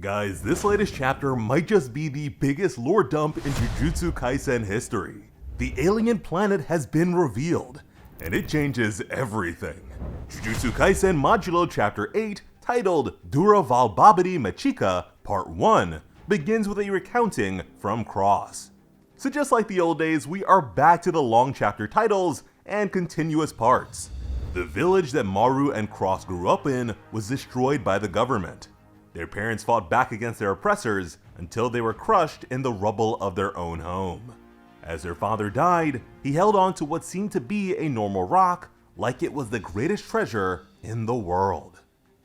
Guys, this latest chapter might just be the biggest lore dump in Jujutsu Kaisen history. The alien planet has been revealed, and it changes everything. Jujutsu Kaisen Modulo Chapter 8, titled Dura Val Babidi Machika Part 1, begins with a recounting from Cross. So just like the old days, we are back to the long chapter titles and continuous parts. The village that Maru and Cross grew up in was destroyed by the government. Their parents fought back against their oppressors until they were crushed in the rubble of their own home. As their father died, he held on to what seemed to be a normal rock like it was the greatest treasure in the world.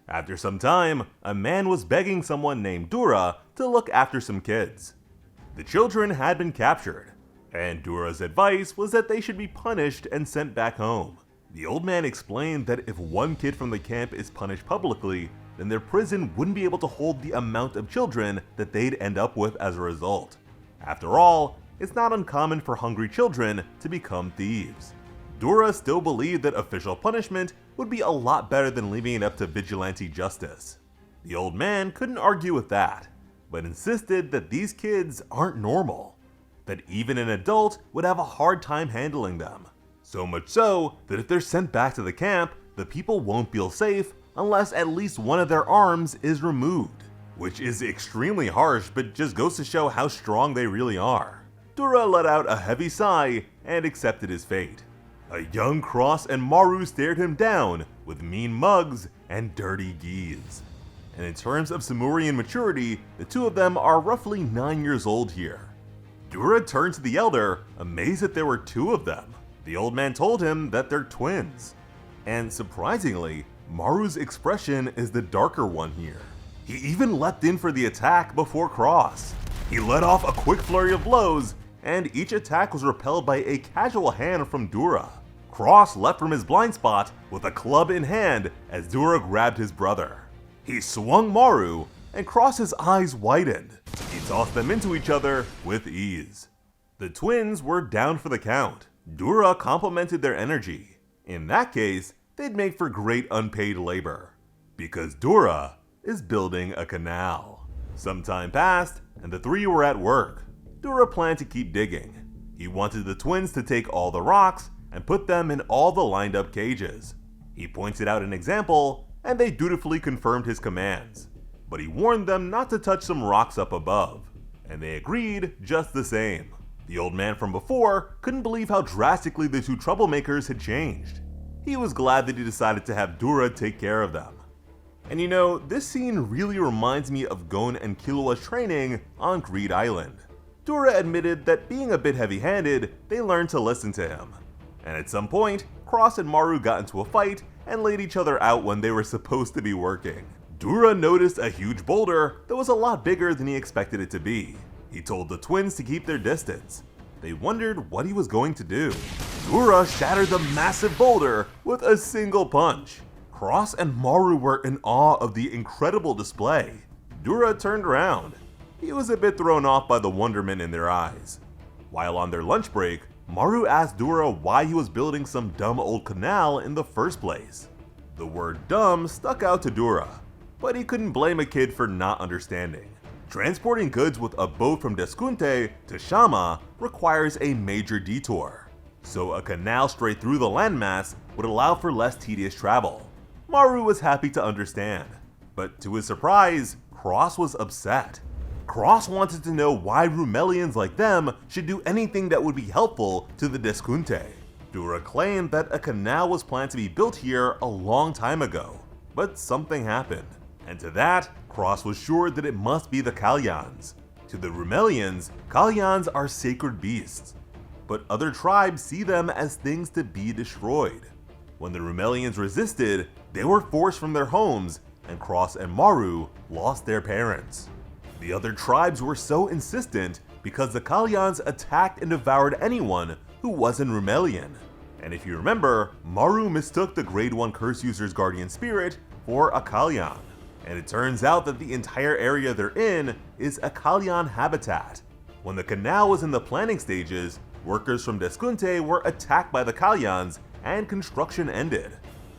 After some time, a man was begging someone named Dura to look after some kids. The children had been captured, and Dura's advice was that they should be punished and sent back home. The old man explained that if one kid from the camp is punished publicly, then their prison wouldn't be able to hold the amount of children that they'd end up with as a result. After all, it's not uncommon for hungry children to become thieves. Dura still believed that official punishment would be a lot better than leaving it up to vigilante justice. The old man couldn't argue with that, but insisted that these kids aren't normal, that even an adult would have a hard time handling them. So much so that if they're sent back to the camp, the people won't feel safe unless at least one of their arms is removed, which is extremely harsh but just goes to show how strong they really are. Dura let out a heavy sigh and accepted his fate. A young Cross and Maru stared him down with mean mugs and dirty geese. And in terms of Simurian maturity, the two of them are roughly 9 years old here. Dura turned to the elder, amazed that there were two of them. The old man told him that they're twins. And surprisingly, Maru's expression is the darker one here. He even leapt in for the attack before Cross. He let off a quick flurry of blows, and each attack was repelled by a casual hand from Dura. Cross leapt from his blind spot with a club in hand as Dura grabbed his brother. He swung Maru, and Cross's eyes widened. He tossed them into each other with ease. The twins were down for the count. Dura complimented their energy. In that case, they'd make for great unpaid labor, because Dura is building a canal. Some time passed, and the three were at work. Dura planned to keep digging. He wanted the twins to take all the rocks and put them in all the lined up cages. He pointed out an example, and they dutifully confirmed his commands. But he warned them not to touch some rocks up above, and they agreed just the same. The old man from before couldn't believe how drastically the two troublemakers had changed. He was glad that he decided to have Dura take care of them. And you know, this scene really reminds me of Gon and Killua's training on Greed Island. Dura admitted that being a bit heavy-handed, they learned to listen to him. And at some point, Cross and Maru got into a fight and laid each other out when they were supposed to be working. Dura noticed a huge boulder that was a lot bigger than he expected it to be. He told the twins to keep their distance. They wondered what he was going to do. Dura shattered the massive boulder with a single punch. Cross and Maru were in awe of the incredible display. Dura turned around. He was a bit thrown off by the wonderment in their eyes. While on their lunch break, Maru asked Dura why he was building some dumb old canal in the first place. The word dumb stuck out to Dura, but he couldn't blame a kid for not understanding. Transporting goods with a boat from Deskunte to Shama requires a major detour, so a canal straight through the landmass would allow for less tedious travel. Maru was happy to understand, but to his surprise, Cross was upset. Cross wanted to know why Rumelians like them should do anything that would be helpful to the Deskunte. Dura claimed that a canal was planned to be built here a long time ago, but something happened. And to that, Cross was sure that it must be the Kalyans. To the Rumelians, Kalyans are sacred beasts, but other tribes see them as things to be destroyed. When the Rumelians resisted, they were forced from their homes, and Cross and Maru lost their parents. The other tribes were so insistent because the Kalyans attacked and devoured anyone who wasn't Rumelian. And if you remember, Maru mistook the Grade 1 Curse User's guardian spirit for a Kalyan. And it turns out that the entire area they're in is a Kalyan habitat. When the canal was in the planning stages, workers from Deskunte were attacked by the Kalyans and construction ended.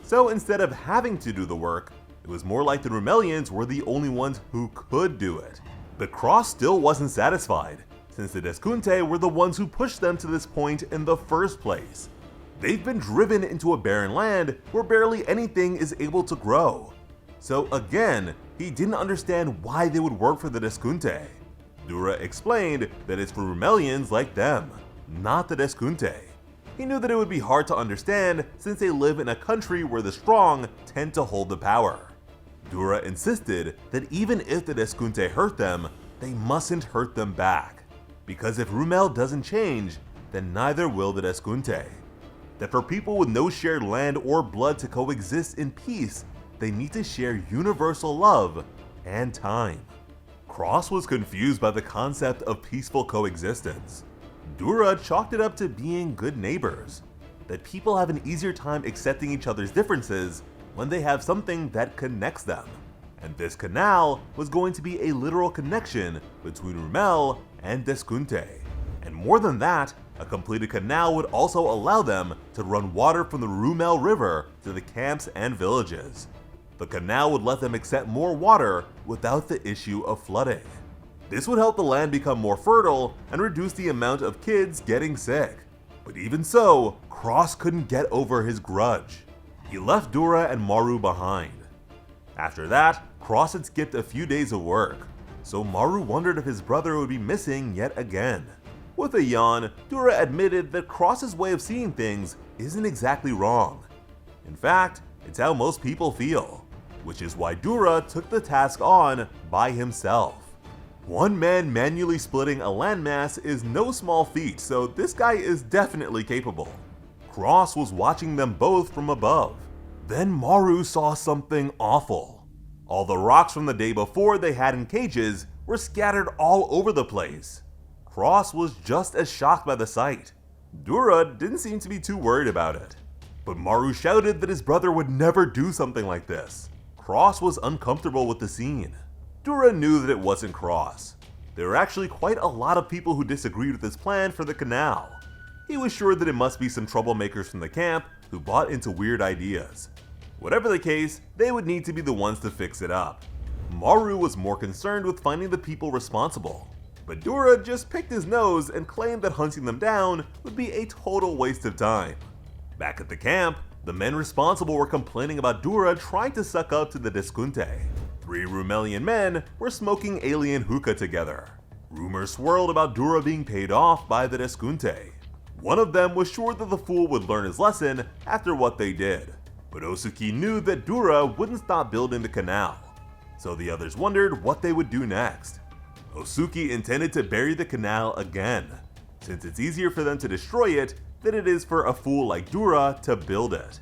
So instead of having to do the work, It was more like the Rumelians were the only ones who could do it. But Cross still wasn't satisfied, since the Deskunte were the ones who pushed them to this point in the first place. They've been driven into a barren land where barely anything is able to grow. So again, he didn't understand why they would work for the Deskunte. Dura explained that it's for Rumelians like them, not the Deskunte. He knew that it would be hard to understand since they live in a country where the strong tend to hold the power. Dura insisted that even if the Deskunte hurt them, they mustn't hurt them back, because if Rumel doesn't change, then neither will the Deskunte. That for people with no shared land or blood to coexist in peace, they need to share universal love and time. Cross was confused by the concept of peaceful coexistence. Dura chalked it up to being good neighbors, that people have an easier time accepting each other's differences when they have something that connects them. And this canal was going to be a literal connection between Rumel and Deskunte. And more than that, a completed canal would also allow them to run water from the Rumel River to the camps and villages. The canal would let them accept more water without the issue of flooding. This would help the land become more fertile and reduce the amount of kids getting sick. But even so, Cross couldn't get over his grudge. He left Dura and Maru behind. After that, Cross had skipped a few days of work, so Maru wondered if his brother would be missing yet again. With a yawn, Dura admitted that Cross's way of seeing things isn't exactly wrong. In fact, it's how most people feel, which is why Dura took the task on by himself. One man manually splitting a landmass is no small feat, so this guy is definitely capable. Cross was watching them both from above. Then Maru saw something awful. All the rocks from the day before they had in cages were scattered all over the place. Cross was just as shocked by the sight. Dura didn't seem to be too worried about it. But Maru shouted that his brother would never do something like this. Cross was uncomfortable with the scene. Dura knew that it wasn't Cross. There were actually quite a lot of people who disagreed with his plan for the canal. He was sure that it must be some troublemakers from the camp who bought into weird ideas. Whatever the case, they would need to be the ones to fix it up. Maru was more concerned with finding the people responsible, but Dura just picked his nose and claimed that hunting them down would be a total waste of time. Back at the camp, the men responsible were complaining about Dura trying to suck up to the Deskunte. 3 Rumelian men were smoking alien hookah together. Rumors swirled about Dura being paid off by the Deskunte. One of them was sure that the fool would learn his lesson after what they did, but Osuki knew that Dura wouldn't stop building the canal, so the others wondered what they would do next. Osuki intended to bury the canal again, since it's easier for them to destroy it than it is for a fool like Dura to build it.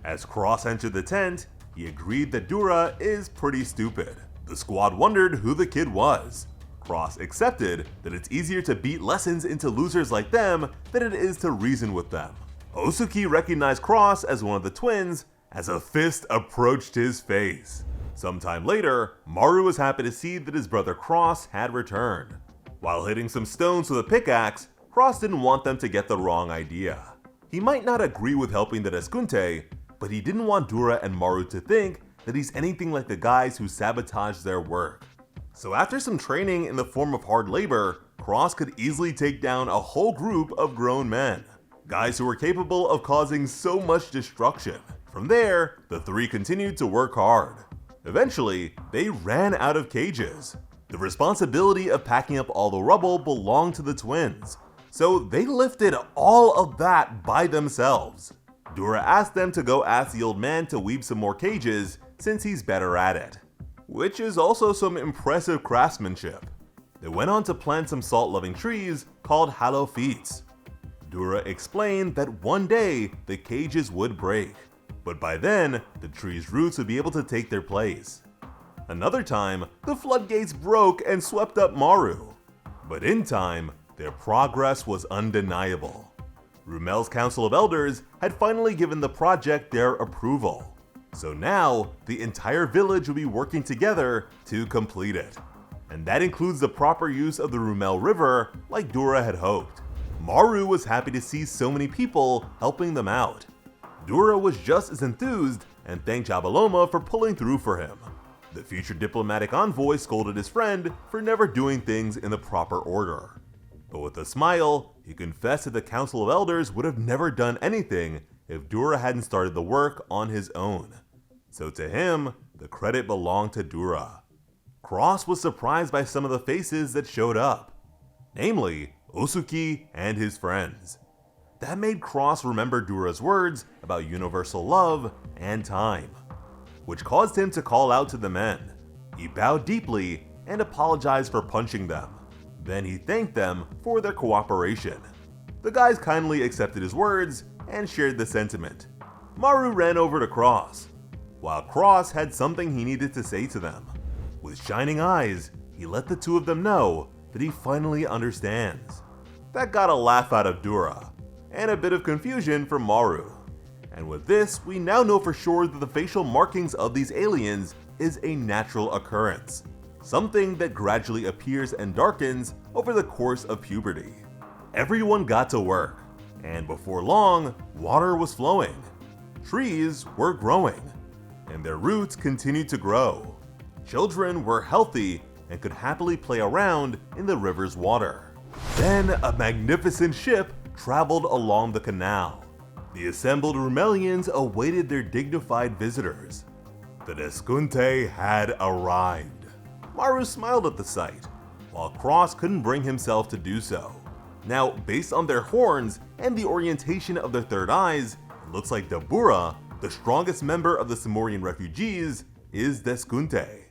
As Cross entered the tent, he agreed that Dura is pretty stupid. The squad wondered who the kid was. Cross accepted that it's easier to beat lessons into losers like them than it is to reason with them. Osuki recognized Cross as one of the twins as a fist approached his face. Sometime later, Maru was happy to see that his brother Cross had returned. While hitting some stones with a pickaxe, Cross didn't want them to get the wrong idea. He might not agree with helping the Deskunte, but he didn't want Dura and Maru to think that he's anything like the guys who sabotage their work. So after some training in the form of hard labor, Cross could easily take down a whole group of grown men, guys who were capable of causing so much destruction. From there, the 3 continued to work hard. Eventually, they ran out of cages. The responsibility of packing up all the rubble belonged to the twins, so they lifted all of that by themselves. Dura asked them to go ask the old man to weave some more cages since he's better at it, which is also some impressive craftsmanship. They went on to plant some salt-loving trees called halophytes. Dura explained that one day the cages would break, but by then the tree's roots would be able to take their place. Another time, the floodgates broke and swept up Maru, but in time, their progress was undeniable. Rumel's Council of Elders had finally given the project their approval, so now the entire village will be working together to complete it. And that includes the proper use of the Rumel River like Dura had hoped. Maru was happy to see so many people helping them out. Dura was just as enthused and thanked Jabaloma for pulling through for him. The future diplomatic envoy scolded his friend for never doing things in the proper order. But with a smile, he confessed that the Council of Elders would have never done anything if Dura hadn't started the work on his own. So to him, the credit belonged to Dura. Cross was surprised by some of the faces that showed up, namely Osuki and his friends. That made Cross remember Dura's words about universal love and time, which caused him to call out to the men. He bowed deeply and apologized for punching them. Then he thanked them for their cooperation. The guys kindly accepted his words and shared the sentiment. Maru ran over to Cross, while Cross had something he needed to say to them. With shining eyes, he let the two of them know that he finally understands. That got a laugh out of Dura, and a bit of confusion from Maru. And with this, we now know for sure that the facial markings of these aliens is a natural occurrence, something that gradually appears and darkens over the course of puberty. Everyone got to work, and before long, water was flowing, trees were growing, and their roots continued to grow. Children were healthy and could happily play around in the river's water. Then a magnificent ship traveled along the canal. The assembled Rumelians awaited their dignified visitors. The Deskunte had arrived. Maru smiled at the sight, while Cross couldn't bring himself to do so. Now, based on their horns and the orientation of their third eyes, it looks like Dabura, the strongest member of the Simurian refugees, is Deskunte.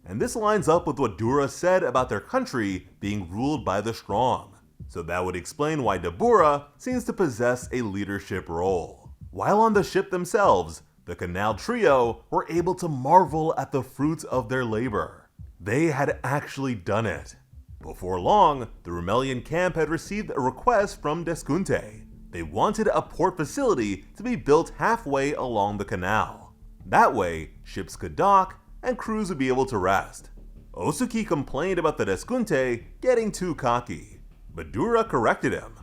And this lines up with what Dura said about their country being ruled by the strong. So that would explain why Dabura seems to possess a leadership role. While on the ship themselves, the Canal Trio were able to marvel at the fruits of their labor. They had actually done it. Before long, the Rumelian camp had received a request from Deskunte. They wanted a port facility to be built halfway along the canal. That way, ships could dock and crews would be able to rest. Osuki complained about the Deskunte getting too cocky, but Dura corrected him.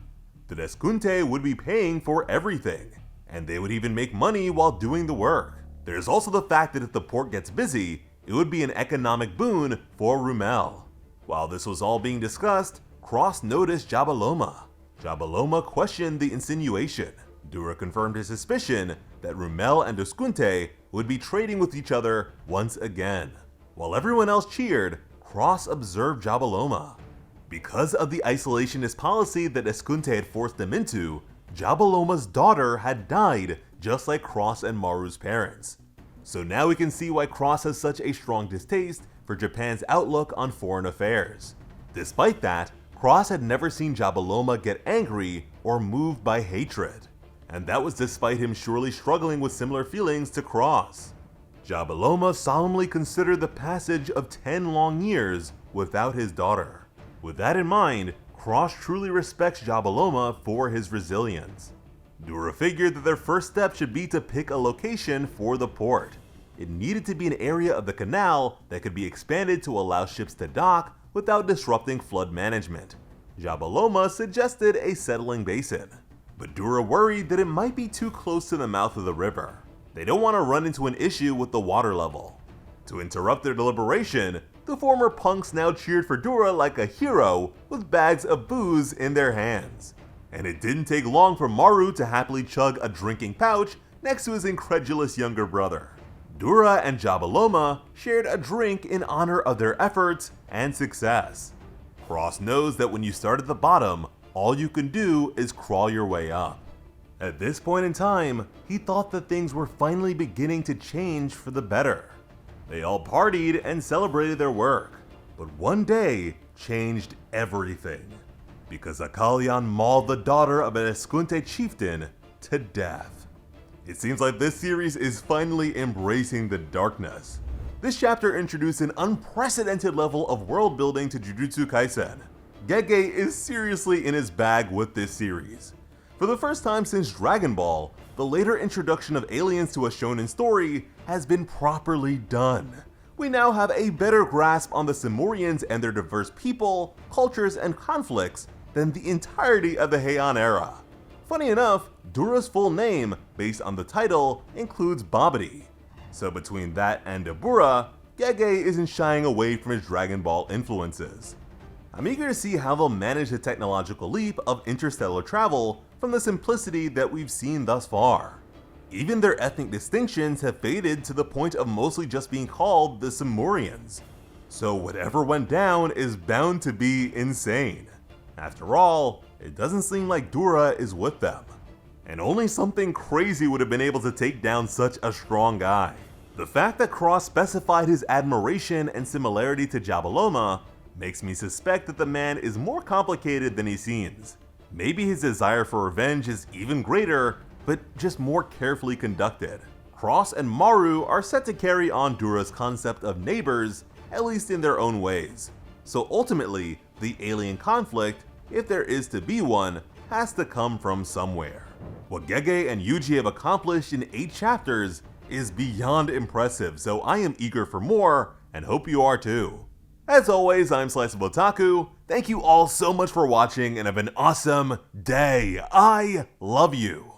The Deskunte would be paying for everything, and they would even make money while doing the work. There's also the fact that if the port gets busy, it would be an economic boon for Rumel. While this was all being discussed, Cross noticed Jabaloma. Jabaloma questioned the insinuation. Dura confirmed his suspicion that Rumel and Deskunte would be trading with each other once again. While everyone else cheered, Cross observed Jabaloma. Because of the isolationist policy that Deskunte had forced them into, Jabaloma's daughter had died just like Cross and Maru's parents. So now we can see why Cross has such a strong distaste for Japan's outlook on foreign affairs. Despite that, Cross had never seen Jabaloma get angry or moved by hatred. And that was despite him surely struggling with similar feelings to Cross. Jabaloma solemnly considered the passage of 10 long years without his daughter. With that in mind, Cross truly respects Jabaloma for his resilience. Dura figured that their first step should be to pick a location for the port. It needed to be an area of the canal that could be expanded to allow ships to dock without disrupting flood management. Jabaloma suggested a settling basin, but Dura worried that it might be too close to the mouth of the river. They don't want to run into an issue with the water level. To interrupt their deliberation, the former punks now cheered for Dura like a hero with bags of booze in their hands. And it didn't take long for Maru to happily chug a drinking pouch next to his incredulous younger brother. Dura and Jabaloma shared a drink in honor of their efforts and success. Cross knows that when you start at the bottom, all you can do is crawl your way up. At this point in time, he thought that things were finally beginning to change for the better. They all partied and celebrated their work, but one day changed everything, because Akalian mauled the daughter of an Eskunte chieftain to death. It seems like this series is finally embracing the darkness. This chapter introduced an unprecedented level of world building to Jujutsu Kaisen. Gege is seriously in his bag with this series. For the first time since Dragon Ball, the later introduction of aliens to a shonen story has been properly done. We now have a better grasp on the Simurians and their diverse people, cultures, and conflicts than the entirety of the Heian era. Funny enough, Dura's full name, based on the title, includes Babidi, So between that and Dabura, Gege isn't shying away from his Dragon Ball influences. I'm eager to see how they'll manage the technological leap of interstellar travel from the simplicity that we've seen thus far. Even their ethnic distinctions have faded to the point of mostly just being called the Simurians. So whatever went down is bound to be insane. After all, it doesn't seem like Dura is with them. And only something crazy would have been able to take down such a strong guy. The fact that Cross specified his admiration and similarity to Jabaloma makes me suspect that the man is more complicated than he seems. Maybe his desire for revenge is even greater, but just more carefully conducted. Cross and Maru are set to carry on Dura's concept of neighbors, at least in their own ways. So ultimately, the alien conflict, if there is to be one, has to come from somewhere. What Gege and Yuji have accomplished in 8 chapters is beyond impressive, so I am eager for more, and hope you are too. As always, I'm Slice of Otaku. Thank you all so much for watching, and have an awesome day. I love you.